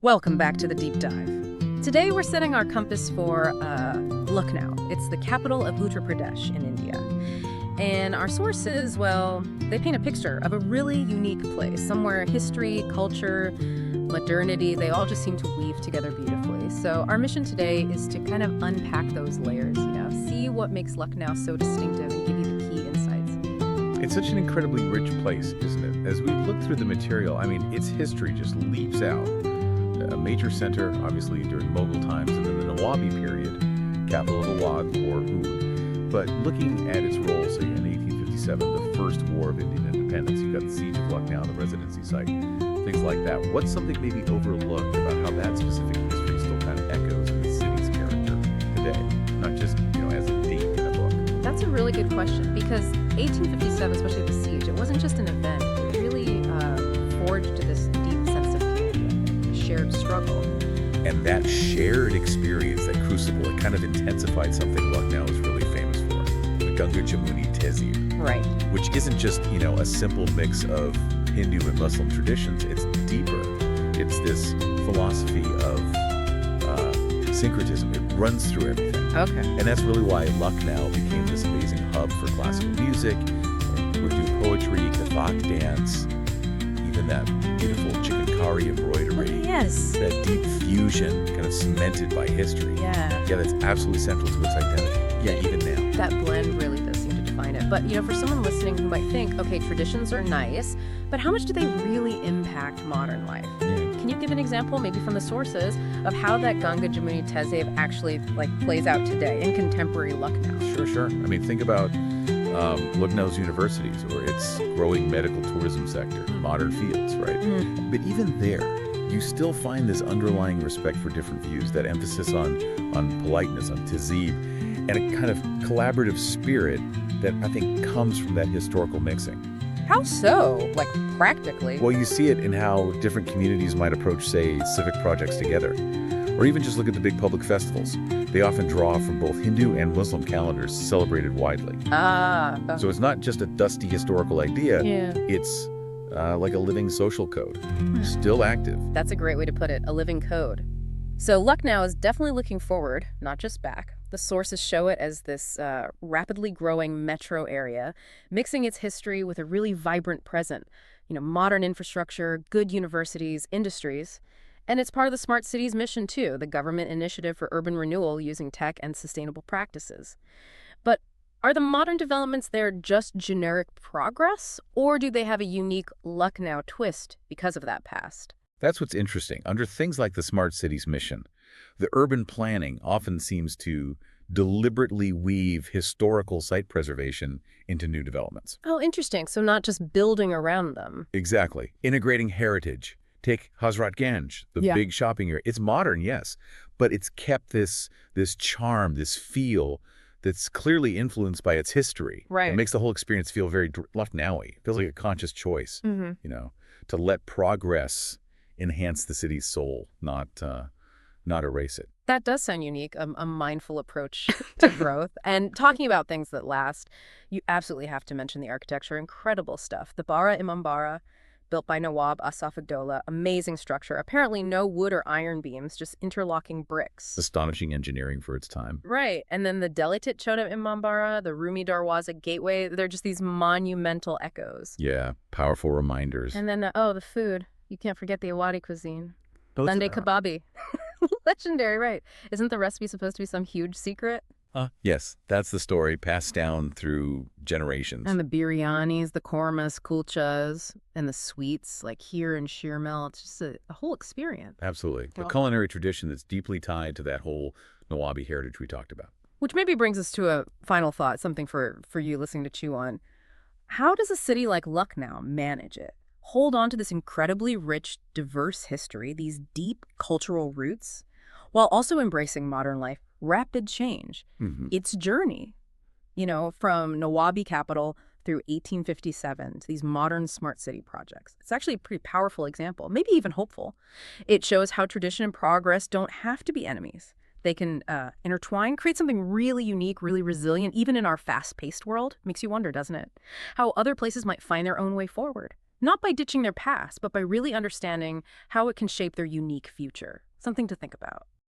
Welcome back to the deep dive. Today we're setting our compass for Lucknow. It's the capital of Uttar Pradesh in India. And our sources, well, they paint a picture of a really unique place, somewhere history, culture, modernity, they all just seem to weave together beautifully. So our mission today is to kind of unpack those layers, see what makes Lucknow so distinctive and give you the key insights. It's such an incredibly rich place, isn't it? As we look through the material, its history just leaps out. A major center, obviously, during Mughal times, and then the Nawabi period, capital of Awadh or Oud. But looking at its role, say, in 1857, the First War of Indian Independence, you've got the Siege of Lucknow, the residency site, things like that. What's something maybe overlooked about how that specific history still kind of echoes in the city's character today? Not just, as a date in a book. That's a really good question, because 1857, especially the siege, it wasn't just an event. It really forged this deep sense of community, a shared struggle. And that shared experience, that crucible, it kind of intensified something Lucknow is really famous for, the Ganga Jamuni Tehzeeb. Right. Which isn't just, a simple mix of Hindu and Muslim traditions. It's deeper. It's this philosophy of syncretism. It runs through everything. Okay. And that's really why Lucknow became this amazing hub for classical music, Urdu poetry, Kathak dance, even that beautiful chikankari embroidery. Yes. That deep fusion kind of cemented by history. Yeah. Yeah, that's absolutely central to its identity. Yeah, even now. That blend really does seem to define it. But, for someone listening who might think, okay, traditions are nice, but how much do they really impact modern life? Can you give an example, maybe from the sources, of how that Ganga Jamuni Tehzeeb actually plays out today in contemporary Lucknow? Sure. Think about Lucknow's universities or its growing medical tourism sector, modern fields, right? But even there, you still find this underlying respect for different views, that emphasis on politeness, on tehzeeb, and a kind of collaborative spirit that I think comes from that historical mixing. How so? Practically? Well, you see it in how different communities might approach, say, civic projects together. Or even just look at the big public festivals. They often draw from both Hindu and Muslim calendars celebrated widely. So it's not just a dusty historical idea. Yeah. It's like a living social code, still active. That's a great way to put it, a living code. So Lucknow is definitely looking forward, not just back. The sources show it as this rapidly growing metro area, mixing its history with a really vibrant present. Modern infrastructure, good universities, industries. And it's part of the Smart Cities mission, too, the government initiative for urban renewal using tech and sustainable practices. But are the modern developments there just generic progress, or do they have a unique Lucknow twist because of that past? That's what's interesting. Under things like the Smart Cities mission, the urban planning often seems to deliberately weave historical site preservation into new developments. Oh, interesting. So not just building around them. Exactly. Integrating heritage. Take Hazrat Ganj, the big shopping area. It's modern, yes, but it's kept this charm, this feel that's clearly influenced by its history. Right. It makes the whole experience feel very Lucknowy. It feels like a conscious choice, to let progress enhance the city's soul, not erase it. That does sound unique, a mindful approach to growth. And talking about things that last, you absolutely have to mention the architecture. Incredible stuff. The Bara Imambara, built by Nawab Asaf-ud-Daulah, amazing structure. Apparently no wood or iron beams, just interlocking bricks. Astonishing engineering for its time. Right. And then the Delitit Chota Imambara, the Rumi Darwaza Gateway, they're just these monumental echoes. Yeah, powerful reminders. And then, the food. You can't forget the Awadhi cuisine. Sunday kababi. Legendary, right. Isn't the recipe supposed to be some huge secret? Yes, that's the story passed down through generations. And the biryanis, the kormas, kulchas, and the sweets, like here in Shirmel. It's just a whole experience. Absolutely. A culinary tradition that's deeply tied to that whole Nawabi heritage we talked about. Which maybe brings us to a final thought, something for you listening to chew on. How does a city like Lucknow manage it? Hold on to this incredibly rich, diverse history, these deep cultural roots, while also embracing modern life, rapid change. Its journey, from Nawabi capital through 1857 to these modern smart city projects. It's actually a pretty powerful example, maybe even hopeful. It shows how tradition and progress don't have to be enemies. They can intertwine, create something really unique, really resilient, even in our fast-paced world. Makes you wonder, doesn't it? How other places might find their own way forward. Not by ditching their past, but by really understanding how it can shape their unique future. Something to think about.